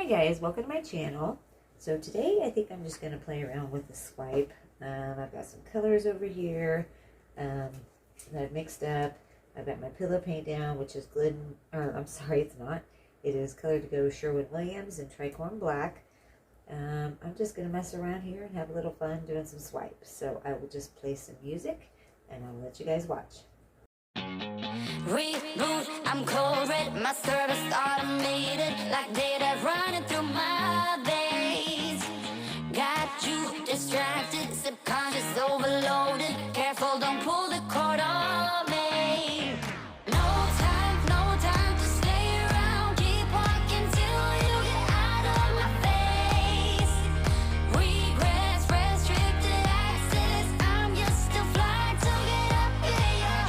Hi guys, welcome to my channel. So today I think I'm just going to play around with the swipe. I've got some colors over here that I've mixed up. I've got my pillow paint down, which is Glidden, or I'm sorry, it's not. It is Color to Go Sherwin-Williams and Tricorn Black. I'm just going to mess around here and have a little fun doing some swipes. So I will just play some music and I'll let you guys watch. Reboot, I'm cold red, my service automated like data running through my veins. Got you distracted, subconscious overloaded. Careful, don't pull the cord on me. No time to stay around. Keep walking till you get out of my face. Regrets, restricted access. I'm just a flight to get up in your.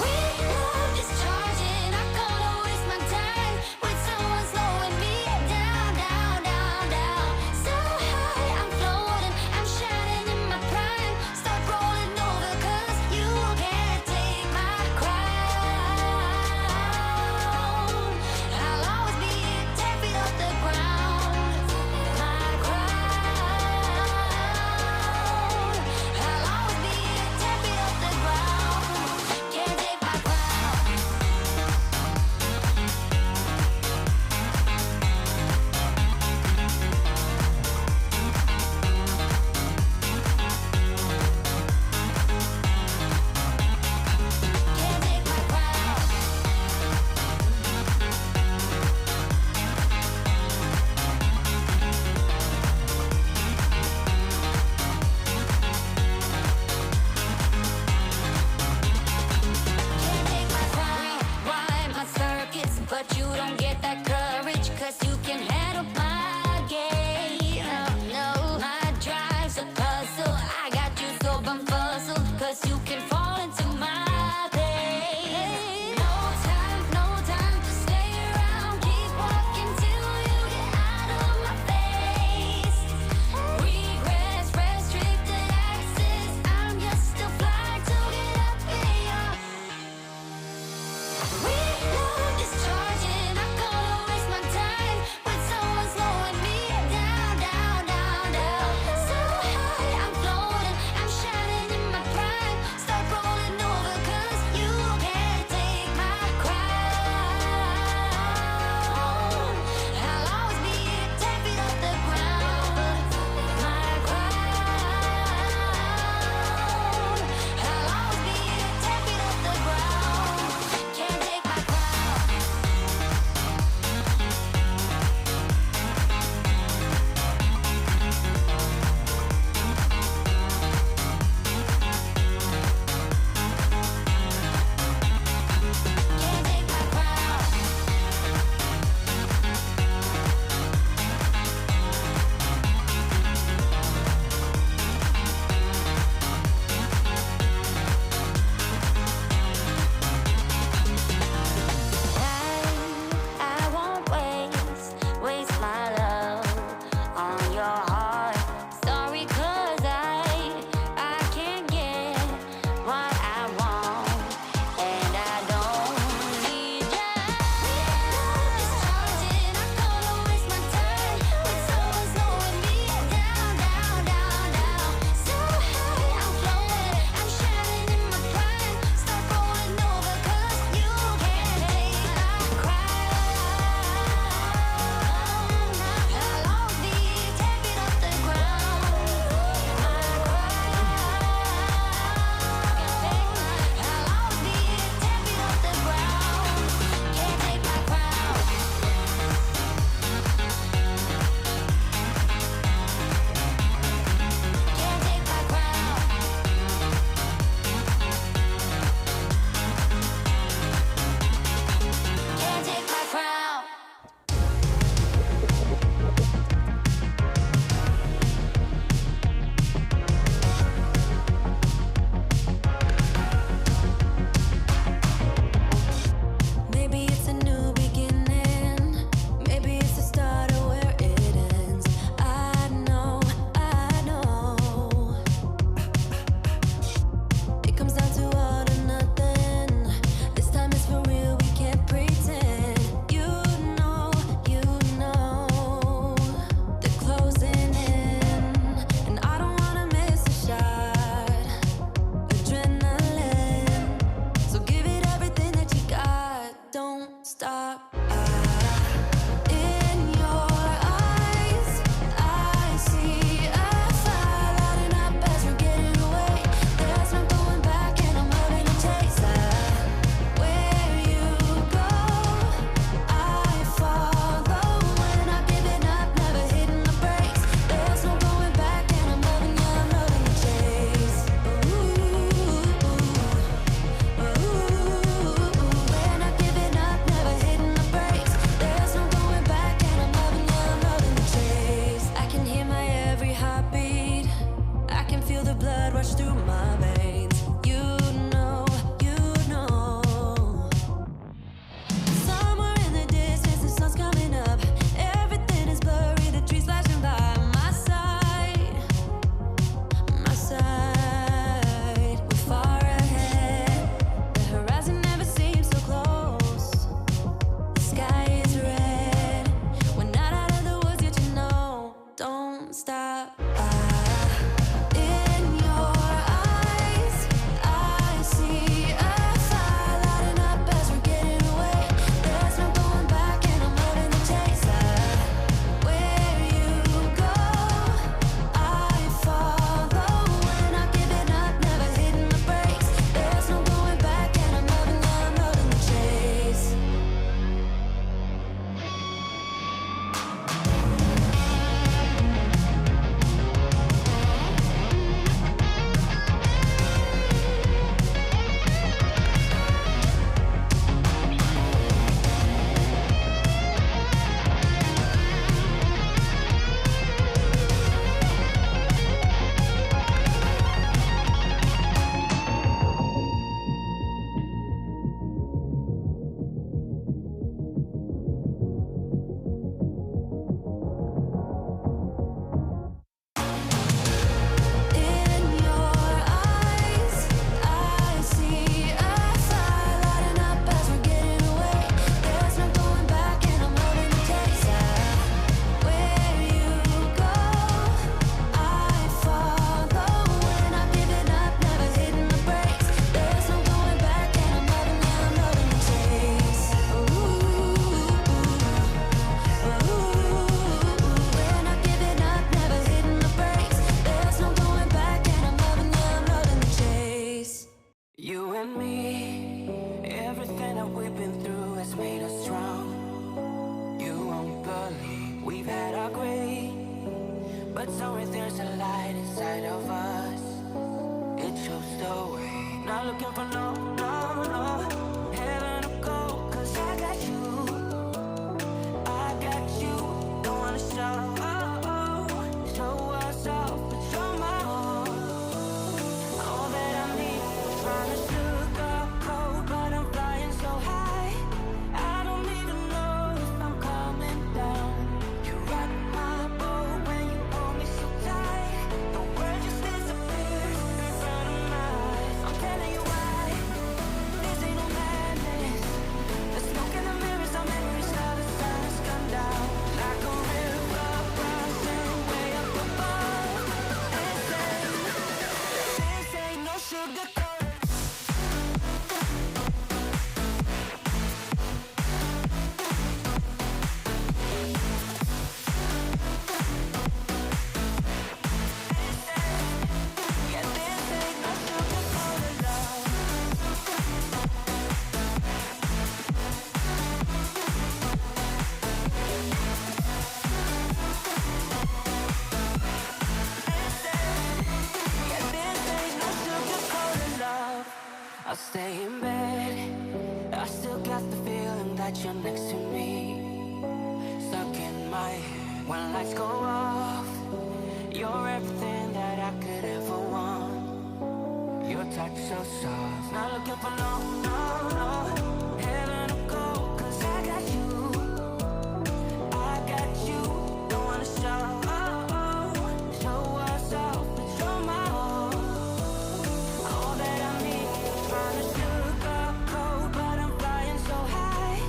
We love discharging. I can't waste my time with someone slowing me down, down, down, down. So high, I'm floating, I'm shining in my prime. Start rolling over, 'cause you can't take my crown. I'll always be 10 feet off the ground. My crown. I'll always be 10 feet off the ground. Can't take my crown. Can't take my crown. Can't take my crown. Rewind my circuits, but you don't get that courage, 'cause you can handle my game. No, my drive's a puzzle. I got you so bumfuzzled, 'cause you can fall into my pain. No time to stay around. Keep walking till you get out of my face. Regrets, restricted access. I'm just a flight to get up in your. We love discharging. I can't stop. In your eyes, I see a fire lighting up as we're getting away. There's no going back, and I'm loving the taste of where you go. I follow, we're not giving up, never hitting the brakes. There's no going back, and I'm loving the chase. We're not giving up, never hitting the brakes. There's no going back, and I'm loving the chase. I can hear my every heartbeat. I can feel the blood rush through my veins. You know, you know. Somewhere in the distance, the sun's coming up. Everything is blurry, the trees flashing by my side. My side, we're far ahead. The horizon never seems so close. The sky is red. We're not out of the woods yet, you know. Don't stop. In your eyes, I see a fire lighting up as we're getting away. There's no going back, and I'm loving the taste of where you go. I follow, we're not giving up, never hitting the brakes. There's no going back, and I'm loving the chase. In your eyes, I see a fire lighting up as we're getting away. There's no going back, and I'm loving the taste of where you go. I follow, we're not giving up, never hitting the brakes. There's no going back, and I'm loving the chase. We're not giving up, never hitting the brakes. There's no going back, and I'm loving the chase. You and me, everything that we've been through has made us strong. You won't believe we've had our gray, but somewhere there's a light inside of us. It shows the way. Not looking for no heaven to go, 'cause I got you. I got you. Don't wanna show us off, but you're my all. All that I need, trying to sugarcoat, but I'm flying so high. I don't even know if I'm coming down. You rock my boat when you hold me so tight. The world just disappears in front of my eyes. I'm telling you why. This ain't no madness. The smoke in the mirrors are memories of the sun has come down. Like a river rushing way up above. And say, this ain't no sugarcoat. Yeah, this ain't no sugarcoated love. Yeah, this ain't no sugarcoated love. I'll stay in bed. I still got the feeling that you're next to me. Stuck in my head when lights go off. You're everything that I could ever want. Your touch so soft. Not looking for no heaven to go, 'cause I got you. I got you. Don't wanna show us off, but you're my all. All that I need, trying to sugarcoat, but I'm flying so high.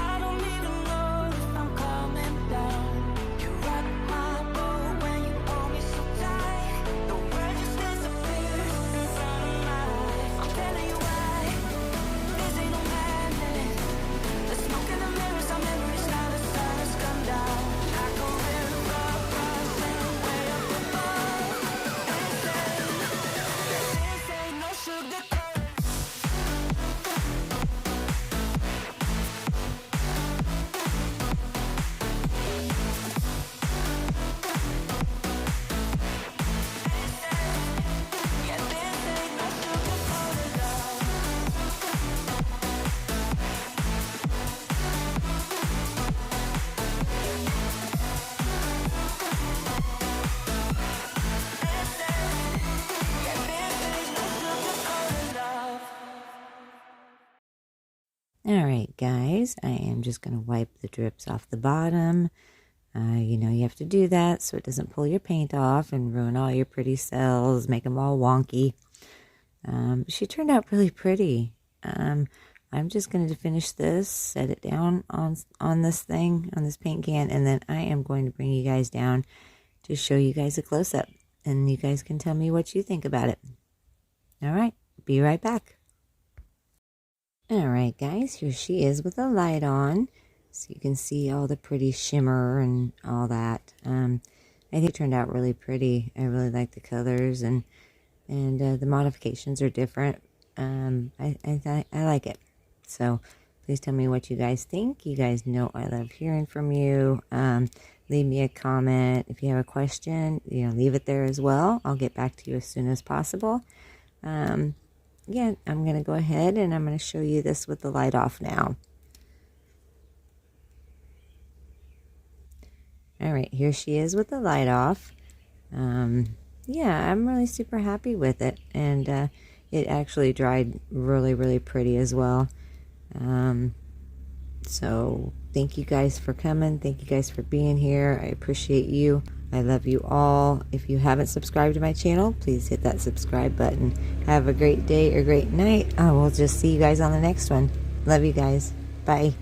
I don't even know if I'm coming down. You rock my boat when you hold me so tight. The world just disappears in front of my eyes. I'm telling you why. This ain't no matter. Alright guys, I am just going to wipe the drips off the bottom. You know you have to do that so it doesn't pull your paint off and ruin all your pretty cells, make them all wonky. She turned out really pretty. I'm just going to finish this, set it down on this thing, on this paint can, and then I am going to bring you guys down to show you guys a close-up. And you guys can tell me what you think about it. Alright, be right back. Alright guys, here she is with the light on. So you can see all the pretty shimmer and all that. I think it turned out really pretty. I really like the colors and the modifications are different. I like it. So please tell me what you guys think. You guys know I love hearing from you. Leave me a comment. If you have a question, you know, leave it there as well. I'll get back to you as soon as possible. Yeah, I'm going to go ahead and I'm going to show you this with the light off now. Alright, here she is with the light off. Yeah, I'm really super happy with it. And it actually dried really, really pretty as well. So thank you guys for coming. Thank you guys for being here. I appreciate you. I love you all. If you haven't subscribed to my channel, please hit that subscribe button. Have a great day or great night. I will just see you guys on the next one. Love you guys. Bye.